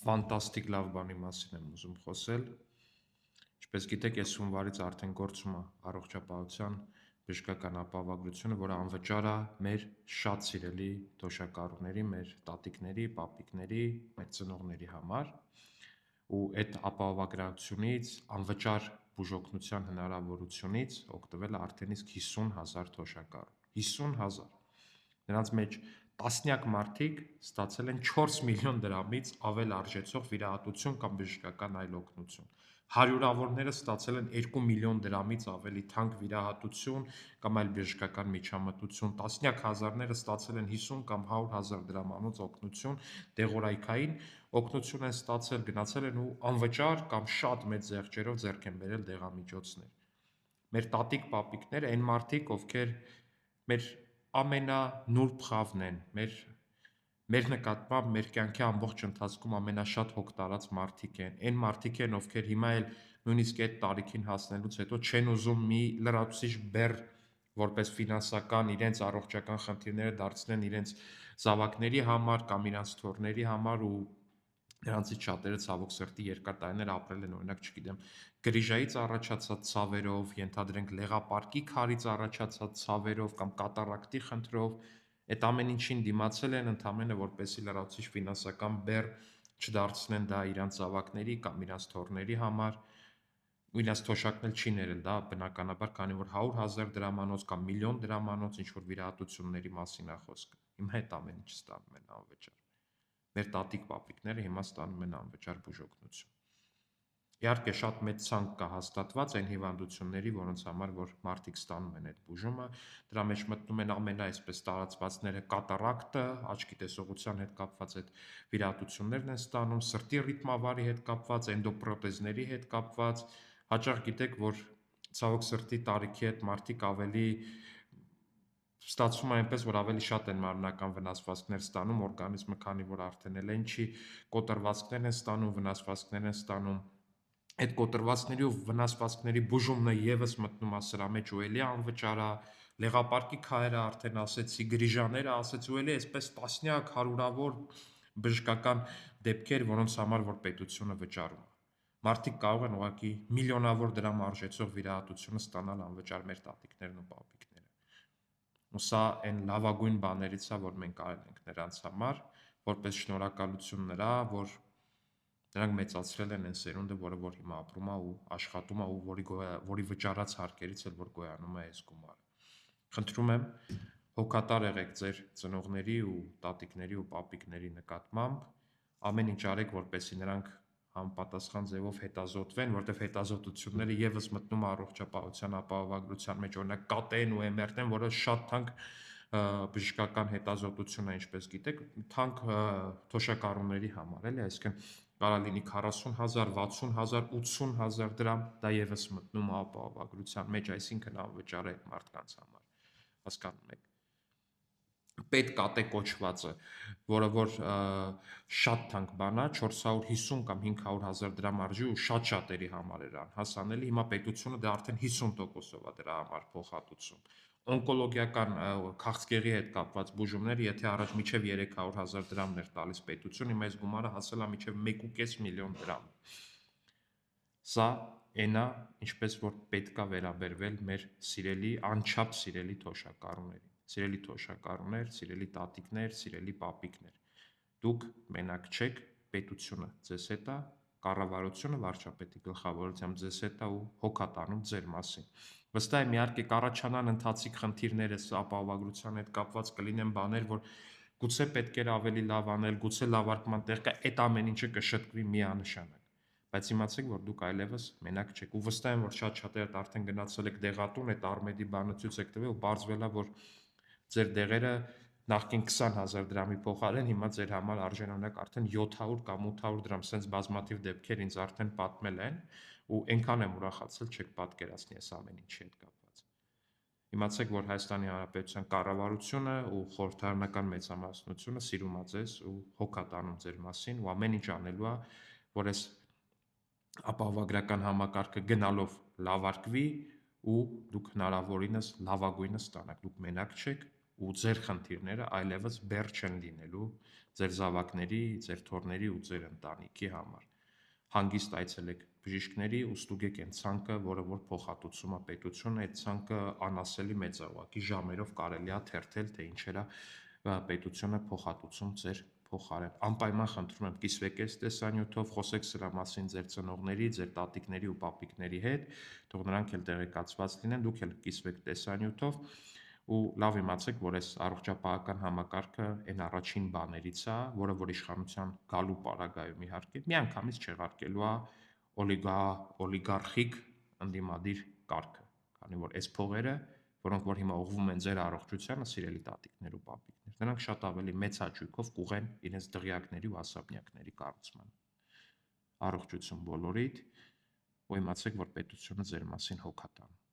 Ֆանտաստիկ լավ բանի մասին եմ ուզում խոսել։ Ինչպես գիտեք, այս հունվարից արդեն գործում է առողջապահության բժշկական ապահովագրությունը, որը անվճար է մեր շատ սիրելի թոշակառուների, մեր տատիկների, պապիկների, մեր ծնողների համար։ Ու այդ ապահովագրությունից, անվճար բուժօգնության հնարավորությունից օգտվել է արդեն իսկ 50,000 թոշակառու։ 50,000։ Նրանց մեջ տասնյակ մարդիկ ստացել են 4 միլիոն դրամից ավել արժեցող վիրահատություն կամ բժշկական այլ օգնություն։ Հարյուրավորները ստացել են 2 միլիոն դրամից ավելի թանկ վիրահատություն կամ այլ բժշկական միջամտություն։ Տասնյակ հազարները ստացել են 50 կամ 100,000 դրամանոց օգնություն, դեղորայքային օգնություն են ստացել, գնացել են ու անվճար կամ շատ մեծ զեղչերով ձեռք են բերել դեղամիջոցներ։ Մեր տատիկ-պապիկները, այն մարդիկ, ովքեր մեր ամենանուրբ խավն են, մեր նկատմամբ մեր կյանքի ամբողջ ընթացքում ամենաշատ հոգ տարած մարդիկ են, այն մարդիկ են, ովքեր հիմա էլ նույնիսկ այդ տարիքին հասնելուց հետո չեն ուզում մի լրացուցիչ բեռ որպես ֆինանսական իրենց առողջական խնդիրները դարձնեն իրենց զավակների համար կամ իրենց թոռների համար ու նրանցից շատերը ցավոք սրտի երկար տարիներ ապրել են, օրինակ, չգիտեմ, գրիժայից առաջացած ցավերով, ենթադրենք լեղապարկի քարից առաջացած ցավերով կամ կատարակտի խնդրով, այդ ամեն ինչին դիմացել են ընդամենը որպեսզի լրացուցիչ ֆինանսական բեռ չդարձնեն դա իրանց զավակների կամ իրանց թոռների համար, ու իրանց թոշակն էլ չի ներել, դա բնականաբար, քանի որ 100,000 դրամանոց կամ միլիոն դրամանոց ինչ որ վիրահատությունների մասին է խոսքը։ Հիմա այդ ամեն ինչ ստանում են անվճար։ Մեր տատիկ-պապիկները հիմա ստանում են անվճար բուժօգնություն։ Իհարկե, շատ մեծ ցանկ կա հաստատված այն հիվանդությունների, որոնց համար որ մարդիկ ստանում են այդ բուժումը, դրա մեջ մտնում են այսպես տարածվածները կատարակտը, աչքի տեսողության հետ կապված այդ վիրահատություններն են ստանում, սրտի ռիթմավարի հետ կապված, էնդոպրոթեզների հետ կապված, հաճախ գիտեք, որ ցավոք սրտի տարիքի հետ մարդիկ ավելի ստացվում է այնպես, որ ավելի շատ են մարմնական վնասվածքներ ստանում, օրգանիզմը, քանի որ արդեն էլ չի, կոտրվածքներ են ստանում, վնասվածքներ են ստանում, այդ կոտրվածքների ու վնասվածքների բուժումն է եւս մտնում է սրա մեջ ու էլի անվճար է, լեղապարկի քայլերը արդեն ասեցի, գրիժաները ասեցի ու էլի այսպես տասնյակ հարյուրավոր բժշկական դեպքեր, որոնց համար որ պետությունը վճարում է։ Մարդիկ կարող են ուղղակի միլիոնավոր դրամ արժեցող վիրահատությունը ստանալ անվճար մեր տատիկներն ու պապիկները։ Ու սա այն լավագույն բաներից է, որ մենք արել ենք նրանց համար, որպես շնորհակալություն նրա, որ նրանք մեծացրել են այն սերունդը, որը որ հիմա ապրում է ու աշխատում է ու որի վճարած հարկերից էլ որ գոյանում է այս գումարը։ Խնդրում եմ, հոգատար եղեք ձեր ծնողների ու տատիկների ու պապիկների նկատմամբ, ամեն ինչ արեք, որպեսզի նրանք համապատասխան ձևով հետազոտվեն, որտեղ հետազոտությունները եւս մտնում է առողջապահության ապահովագրության մեջ, օրինակ կատեն ու MRT-ն, որը շատ թանկ բժշկական հետազոտություն է, ինչպես գիտեք, թանկ թոշակառուների համար, էլի, այսինքն կարա լինի 40,000, 60,000, 80,000 դրամ, դա եւս մտնում է ապահովագրության մեջ, այսինքն անվճար է մարդկանց համար, հասկանում եք։ Պետկատե կոչվածը, որը որ շատ թանկ բան է, 450 կամ 500,000 դրամ արժի ու շատ շատերի համար էր անհասանելի, հիմա պետությունը դա արդեն 50%-ով է դրա համար փոխհատուցում։ Օնկոլոգիական քաղցկեղի հետ կապված բուժումները, եթե առաջ մինչև 300,000 դրամն էր տալիս պետությունը, հիմա այս գումարը հասել է մինչև 1.5 միլիոն դրամ։ Սա այն է, ինչպես որ պետք է վերաբերվել մեր սիրելի, անչափ սիրելի թոշակառուներին։ Սիրելի թոշակառուներ, սիրելի տատիկներ, սիրելի պապիկներ, դուք մենակ չեք, պետությունը ձեզ հետ է, կառավարությունը վարչապետի գլխավորությամբ ձեզ հետ է ու հոգատանում ձեր մասին։ Վստահ եմ, իհարկե կառաջանան ընթացիկ խնդիրներ ապահովագրության հետ կապված, կլինեն բաներ, որ գուցե պետք էր ավելի լավ անել, գուցե լավարկման տեղ կա, այդ ամեն ինչը կշտկվի միանշանակ։ Բայց իմացեք, որ դուք այլևս մենակ չեք, ու վստահ եմ, որ շատ-շատերդ արդեն գնացել եք դեղատուն, այդ Արմեդի բանը ցույց եք տվել ու պարզվել է, որ ձեր դեղերը նախկին 20,000 դրամի փոխարեն հիմա ձեր համար արժանանակ արդեն 700 կամ 800 դրամ, սենց բազմաթիվ դեպքեր ինձ արդեն պատմել են ու այնքան եմ ուրախացել, չեք պատկերացնի այս ամեն ինչի հետ կապված։ Իմացեք, որ Հայաստանի Հանրապետության կառավարությունը ու խորհրդարանական մեծամասնությունը սիրում է ձեզ ու հոգատանում ձեր մասին ու ամեն ինչ անելու է, որ այս ապահովագրական համակարգը գնալով լավարկվի ու դուք հնարավորինս լավագույնը ստանաք, դուք մենակ չեք, ու ձեր խնդիրները այլևս բեռ չեն լինելու ձեր զավակների, ձեր թոռների ու ձեր ընտանիքի համար։ Հանգիստ այցելեք բժիշկների ու ստուգեք այն ցանկը, որը որ փոխհատուցում է պետությունը, այդ ցանկը անասելի մեծ է, ուղղակի ժամերով կարելի է թերթել, թե ինչերա պետությունը փոխհատուցում ձեր փոխարեն։ Անպայման խնդրում եմ կիսվեք այս տեսանյութով, խոսեք սրա մասին ձեր ծնողների, ձեր տատիկների ու պապիկների հետ, թող նրանք էլ տեղեկացված լինեն, դուք էլ կիսվեք տեսանյութով ու լավ իմացեք, որ այս առողջապահական համակարգը այն առաջին բաներից է, որը որ իշխանության գալու պարագայում իհարկե միանգամից չեղարկելու է օլիգարխիկ ընդդիմադիր կարգը, քանի որ այս փողերը, որոնք որ հիմա ուղղվում են ձեր առողջությանը, սիրելի տատիկներ ու պապիկներ, նրանք շատ ավելի մեծ հաճույքով կուղեն իրենց դղյակների ու ասապնյակների կառուցման։ Առողջություն բոլորիդ, ու իմացեք, որ պետությունը ձեր մասին հոգ է տանում։